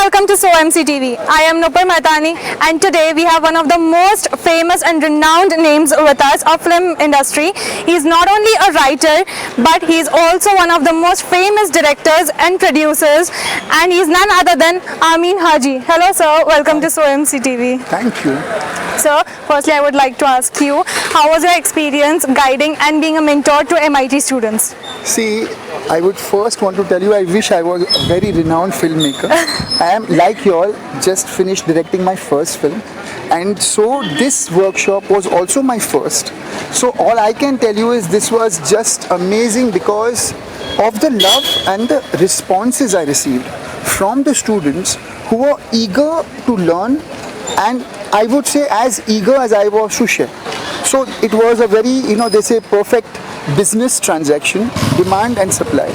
welcome to SoMC TV. I am Nupur Mahtani, and today we have one of the most famous and renowned names with us of film industry. He is not only a writer, but he is also one of the most famous directors and producers, and he is none other than AMIN HAJEE. Hello sir, welcome to SoMC TV. Thank you. Sir, firstly I would like to ask you, how was your experience guiding and being a mentor to MIT students? See, I would first want to tell you I wish I was a very renowned filmmaker. I am, like you all, just finished directing my first film, and so this workshop was also my first. So all I can tell you is this was just amazing because of the love and the responses I received from the students who were eager to learn, and I would say as eager as I was to share. So it was a very, they say perfect business transaction, demand and supply,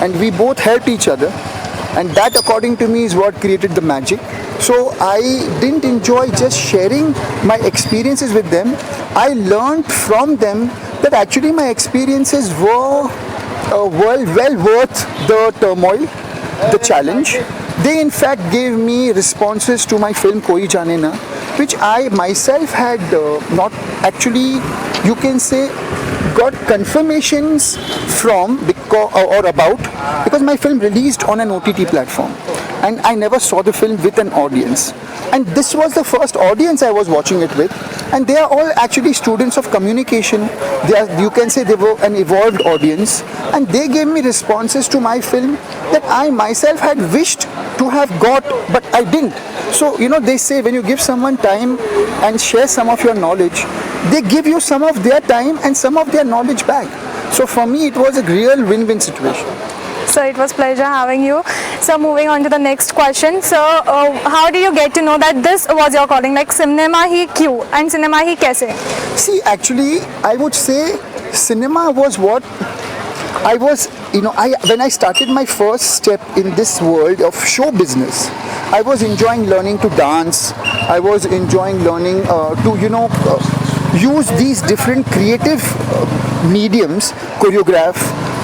and we both helped each other, and that according to me is what created the magic. So I didn't enjoy just sharing my experiences with them. I learned from them that actually my experiences were well worth the turmoil, the challenge. They in fact gave me responses to my film Koi Jaane Na, which I myself had not actually, you can say, got confirmations from because my film released on an OTT platform, and I never saw the film with an audience, and this was the first audience I was watching it with, and they are all actually students of communication. You can say they were an evolved audience, and they gave me responses to my film that I myself had wished to have got, but I didn't. So they say when you give someone time and share some of your knowledge, they give you some of their time and some of their knowledge back. So for me it was a real win-win situation. So it was pleasure having you. So moving on to the next question. So how did you get to know that this was your calling, like cinema hi kyun and cinema hi kaise? See, actually I would say cinema was what I was, when I started my first step in this world of show business, I was enjoying learning to dance. I was enjoying learning to use these different creative mediums, choreograph,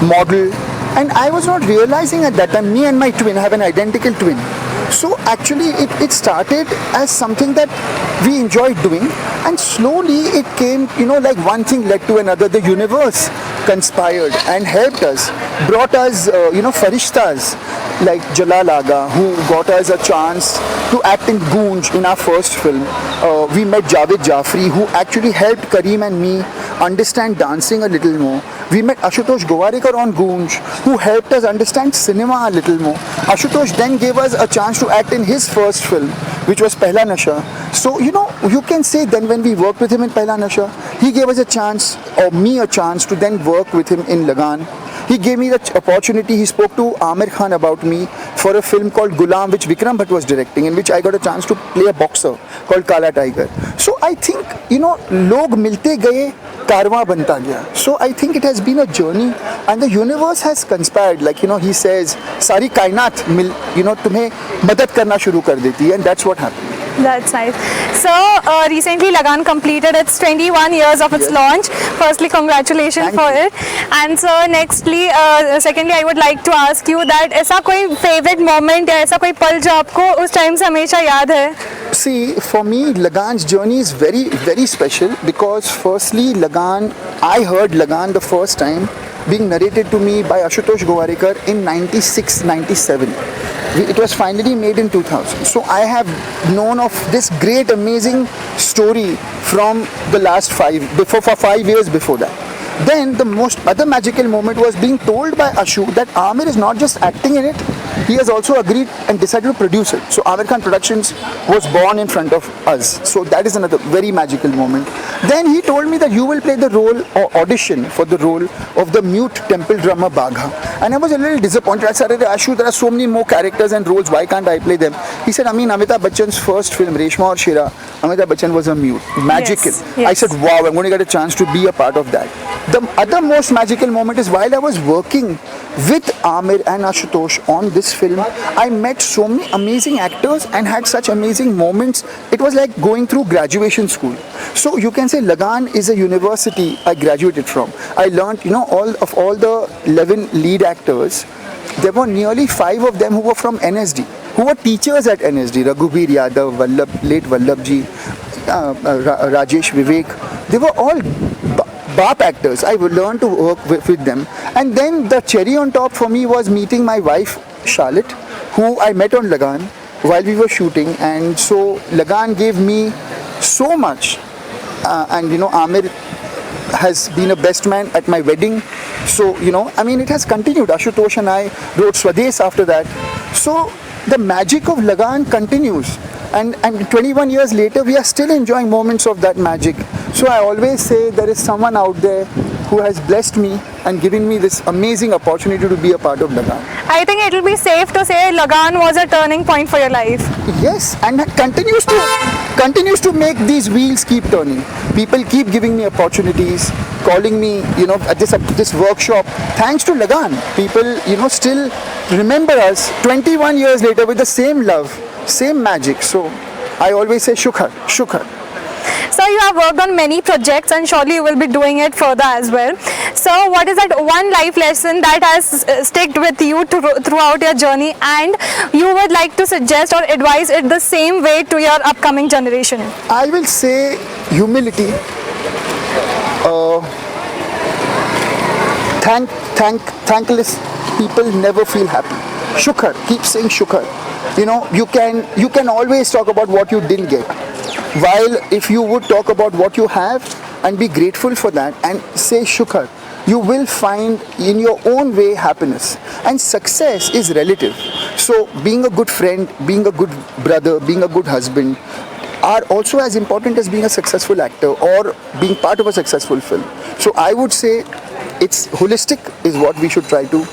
model, and I was not realizing at that time, me and my twin have an identical twin. So actually it started as something that we enjoyed doing, and slowly it came, like one thing led to another. The universe conspired and helped us, brought us, farishtas like Jalal Aga, who got us a chance to act in Goonj in our first film. We met Javed Jafri, who actually helped Kareem and me understand dancing a little more. We met Ashutosh Gowarikar on Goonj, who helped us understand cinema a little more. Ashutosh then gave us a chance to act in his first film, which was Pehla Nasha. So, you can say then when we worked with him in Pehla Nasha, he gave us a chance, or me a chance, to then work with him in Lagan. He gave me the opportunity, he spoke to Amir Khan about me for a film called Gulam, which Vikram Bhatt was directing, in which I got a chance to play a boxer called Kala Tiger. So I think, log milte gaye, karwa banta gaya. So I think it has been a journey, and the universe has conspired. Like, he says, Sari kainat, tumhe madad karna shuru kar deti, and that's what happened. That's nice. So recently Lagan completed its 21 years of its launch. Firstly, congratulations for it. And so secondly, I would like to ask you that ऐसा कोई favorite moment या ऐसा कोई पल जो आपको उस time से हमेशा याद है? See, for me, Lagan's journey is very, very special because firstly, I heard Lagan the first time being narrated to me by Ashutosh Gowarikar in 96-97. It was finally made in 2000. So I have known of this great, amazing story from the last 5 years before that. Then the most other magical moment was being told by Ashu that Amir is not just acting in it, he has also agreed and decided to produce it. So Amir Khan Productions was born in front of us. So that is another very magical moment. Then he told me that you will play the role or audition for the role of the mute temple drummer Bagha. And I was a little disappointed. I said, Ashu, there are so many more characters and roles, why can't I play them? He said, Amitabh Bachchan's first film, Reshma Aur Shira, Amitabh Bachchan was a mute. Magical. Yes. I said, wow, I'm going to get a chance to be a part of that. The other most magical moment is while I was working with Amir and Ashutosh on this film, I met so many amazing actors and had such amazing moments. It was like going through graduation school. So you can say Lagan is a university I graduated from. I learned, all the 11 lead actors, there were nearly 5 of them who were from NSD. who were teachers at NSD, Raghubir Yadav, late Vallabhji, Rajesh Vivek. They were all BAP actors. I learned to work with them. And then the cherry on top for me was meeting my wife, Charlotte, who I met on Lagan while we were shooting. And so Lagan gave me so much. And Amir has been a best man at my wedding. So, it has continued. Ashutosh and I wrote Swades after that. So the magic of Lagan continues. And 21 years later, we are still enjoying moments of that magic. So I always say there is someone out there who has blessed me and given me this amazing opportunity to be a part of Lagan. I think it will be safe to say Lagan was a turning point for your life. Yes, and continues to make these wheels keep turning. People keep giving me opportunities, calling me, at this workshop. Thanks to Lagan, people, still remember us 21 years later with the same love, same magic. So I always say Shukar. So you have worked on many projects and surely you will be doing it further as well. So what is that one life lesson that has stuck with you throughout your journey and you would like to suggest or advise it the same way to your upcoming generation? I will say humility. Thankless people never feel happy. Shukar, keep saying Shukar. You can always talk about what you didn't get. While if you would talk about what you have and be grateful for that and say Shukar, you will find in your own way happiness. And success is relative. So being a good friend, being a good brother, being a good husband are also as important as being a successful actor or being part of a successful film. So I would say it's holistic is what we should try to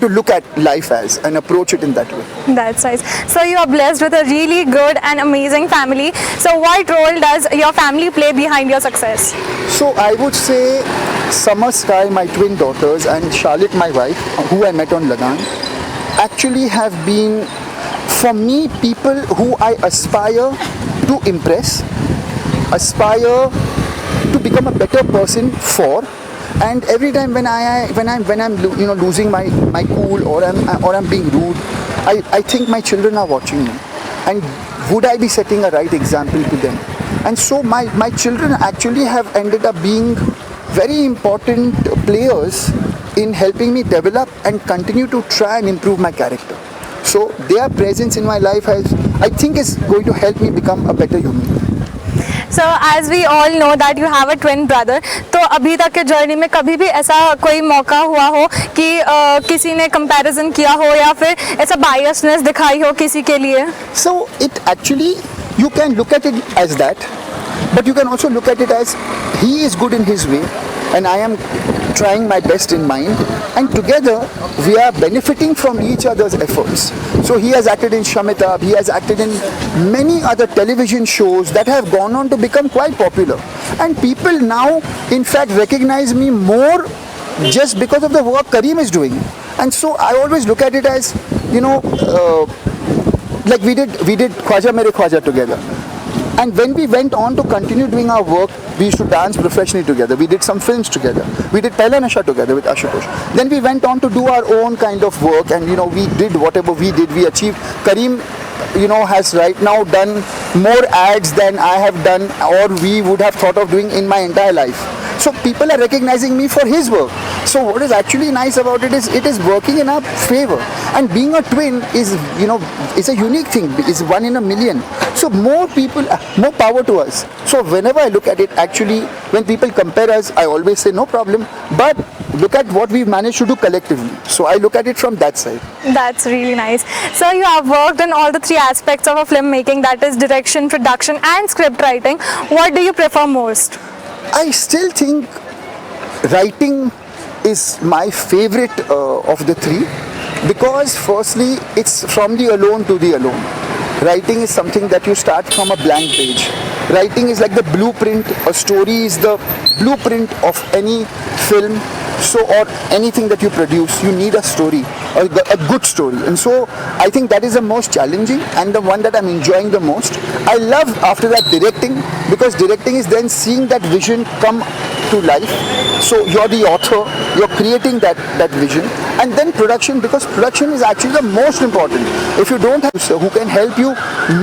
look at life as and approach it in that way. That's nice. So you are blessed with a really good and amazing family. So what role does your family play behind your success? So I would say Summer Sky, my twin daughters, and Charlotte, my wife, who I met on Lagan, actually have been, for me, people who I aspire to impress, aspire to become a better person for. And every time when I'm losing my cool or I'm being rude, I think my children are watching me, and would I be setting a right example to them? And so my children actually have ended up being very important players in helping me develop and continue to try and improve my character. So their presence in my life I think is going to help me become a better human. So as we all know that you have a twin brother, तो अभी तक के journey में कभी भी ऐसा कोई मौका हुआ हो कि किसी ने कंपैरिजन किया हो या फिर ऐसा बायसनेस दिखाई हो किसी के लिए? So it actually, you can look at it as that, but you can also look at it as he is good in his way and I am trying my best in mine, and together we are benefiting from each other's efforts. So he has acted in Shamitab, he has acted in many other television shows that have gone on to become quite popular, and people now in fact recognize me more just because of the work Kareem is doing. And so I always look at it as, like we did Khwaja Mere Khwaja together. And when we went on to continue doing our work, we used to dance professionally together. We did some films together. We did Pehla Nasha together with Ashutosh. Then we went on to do our own kind of work, and we did whatever we did. We achieved. Kareem, has right now done more ads than I have done or we would have thought of doing in my entire life. So people are recognizing me for his work. So what is actually nice about it is working in our favor. And being a twin is a unique thing. It's one in a million. So more people, more power to us. So whenever I look at it, actually, when people compare us, I always say no problem. But look at what we've managed to do collectively. So I look at it from that side. That's really nice. So you have worked on all the three aspects of a filmmaking, that is direction, production and script writing. What do you prefer most? I still think writing is my favorite of the three, because firstly it's from the alone to the alone. Writing is something that you start from a blank page. Writing is like the blueprint. A story is the blueprint of any film. So, or anything that you produce, you need a story, a good story. And so I think that is the most challenging and the one that I'm enjoying the most. I love after that directing, because directing is then seeing that vision come to life. So you're the author, you're creating that vision. And then production, because production is actually the most important. If you don't have who can help you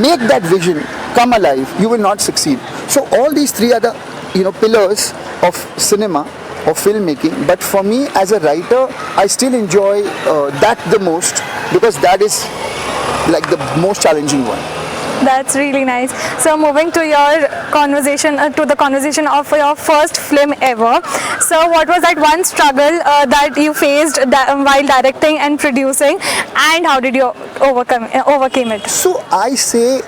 make that vision come alive, you will not succeed. So all these three are the pillars of cinema, of filmmaking. But for me as a writer, I still enjoy that the most, because that is like the most challenging one. That's really nice. So moving to your conversation, to the conversation of your first film ever. So what was that one struggle that you faced while directing and producing, and how did you overcame it? So I say,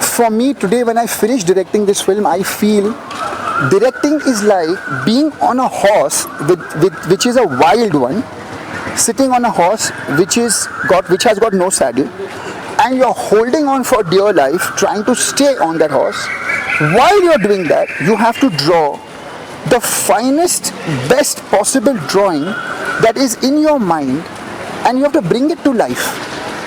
for me today, when I finish directing this film, I feel directing is like being on a horse which is a wild one, sitting on a horse which has got no saddle, and you're holding on for dear life, trying to stay on that horse. While you're doing that, you have to draw the finest, best possible drawing that is in your mind, and you have to bring it to life.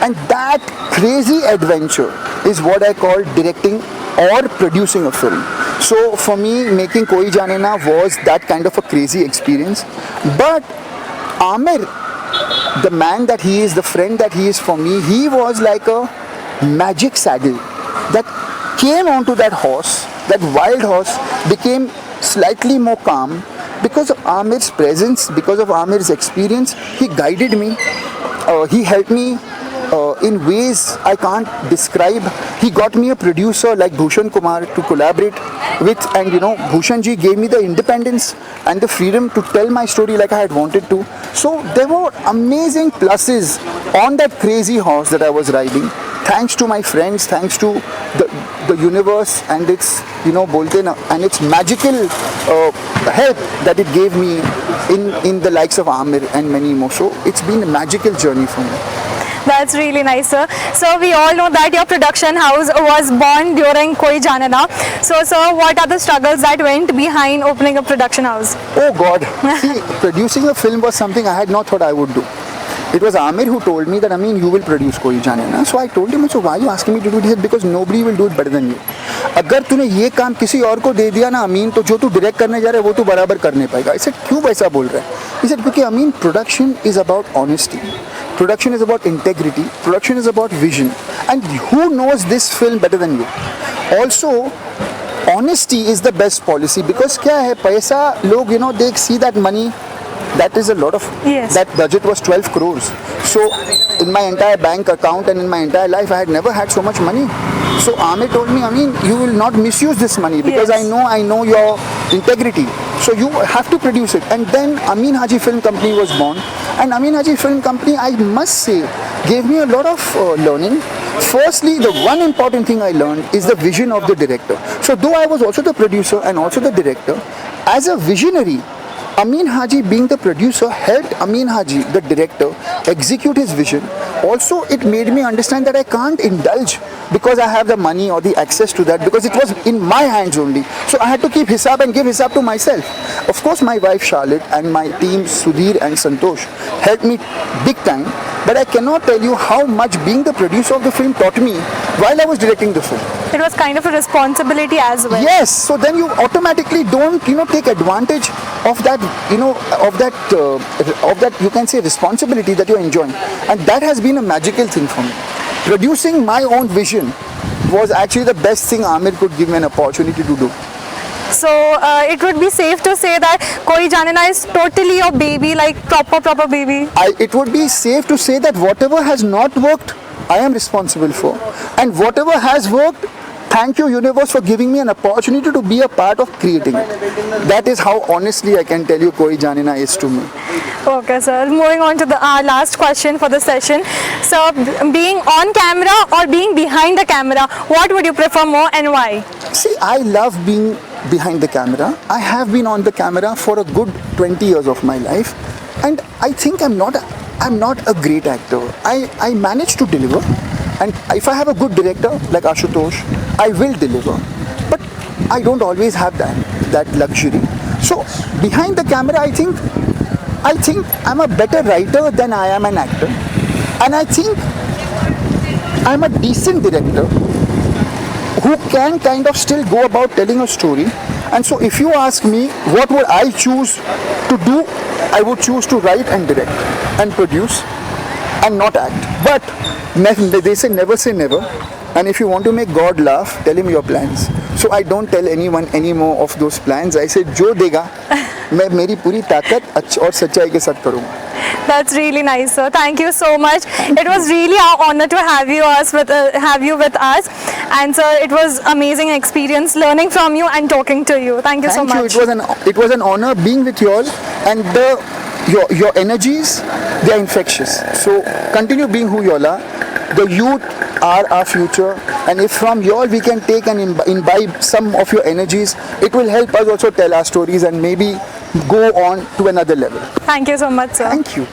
And that crazy adventure is what I call directing or producing a film. So for me, making Koi Jaane Na was that kind of a crazy experience. But Amir, the man that he is, the friend that he is for me, he was like a magic saddle that came onto that horse. That wild horse became slightly more calm because of Amir's presence, because of Amir's experience. He guided me, he helped me in ways I can't describe. He got me a producer like Bhushan Kumar to collaborate with, and Bhushan ji gave me the independence and the freedom to tell my story like I had wanted to. So there were amazing pluses on that crazy horse that I was riding. Thanks to my friends, thanks to the universe and its bolte na, and its magical help that it gave me in the likes of Amir and many more. So it's been a magical journey for me. That's really nice, sir. So we all know that your production house was born during Koi Jaane Na. So sir, what are the struggles that went behind opening a production house? Oh God. See, producing a film was something I had not thought I would do. It was Amir who told me that, you will produce Koi Jaane Na. So I told him, so why are you asking me to do it? He said, because nobody will do it better than you. अगर तूने ये काम किसी और को दे दिया ना अमीन, तो जो तू डायरेक्ट करने जा रहा है वो तू बराबर कर नहीं पाएगा. I said, क्यों वैसा बोल रहा है? He said, क्योंकि अमीन, production is about honesty. Production is about integrity. Production is about vision. And who knows this film better than you? Also, honesty is the best policy, because क्या है, पैसा लोग they see that money. That is a lot of, yes. That budget was 12 crores. So in my entire bank account and in my entire life, I had never had so much money. So Amir told me, you will not misuse this money, because yes. I know your integrity. So you have to produce it. And then AMIN HAJEE Film Company was born. And AMIN HAJEE Film Company, I must say, gave me a lot of learning. Firstly, the one important thing I learned is the vision of the director. So though I was also the producer and also the director, as a visionary, AMIN HAJEE, being the producer, helped AMIN HAJEE, the director, execute his vision. Also, it made me understand that I can't indulge because I have the money or the access to that, because it was in my hands only. So I had to keep hisab and give hisab to myself. Of course, my wife Charlotte and my team Sudhir and Santosh helped me big time. But I cannot tell you how much being the producer of the film taught me while I was directing the film. It was kind of a responsibility as well. Yes, so then you automatically don't, take advantage of that, of that you can say responsibility that you're enjoying, and that has been a magical thing for me. Producing my own vision was actually the best thing Amir could give me an opportunity to do. So it would be safe to say that Koi Jaane Na is totally your baby, like proper baby. It would be safe to say that whatever has not worked, I am responsible for, and whatever has worked, thank you universe for giving me an opportunity to be a part of creating it. That is how honestly I can tell you Koi Jaane Na is to me. Okay, sir. Moving on to the last question for the session. So, being on camera or being behind the camera, what would you prefer more and why? See, I love being behind the camera. I have been on the camera for a good 20 years of my life, and I think I'm not a great actor. I manage to deliver, and if I have a good director like Ashutosh, I will deliver. But I don't always have that luxury. So behind the camera, I think I think I'm a better writer than I am an actor. And I think I'm a decent director who can kind of still go about telling a story. And so if you ask me what would I choose to do, I would choose to write and direct and produce and not act. But they say never. And if you want to make God laugh, tell him your plans. So I don't tell anyone any more of those plans. I say जो देगा मैं मेरी पूरी ताकत और सच्चाई के साथ करूँगा. That's really nice, sir. Thank you so much. It was really our honor to have you with us, and sir, it was amazing experience learning from you and talking to you. Thank you so much. It was an honor being with you all, and your energies, they are infectious. So continue being who you all are. The youth are our future, and if from you all we can take and imbibe some of your energies, it will help us also tell our stories and maybe go on to another level. Thank you so much, sir. Thank you.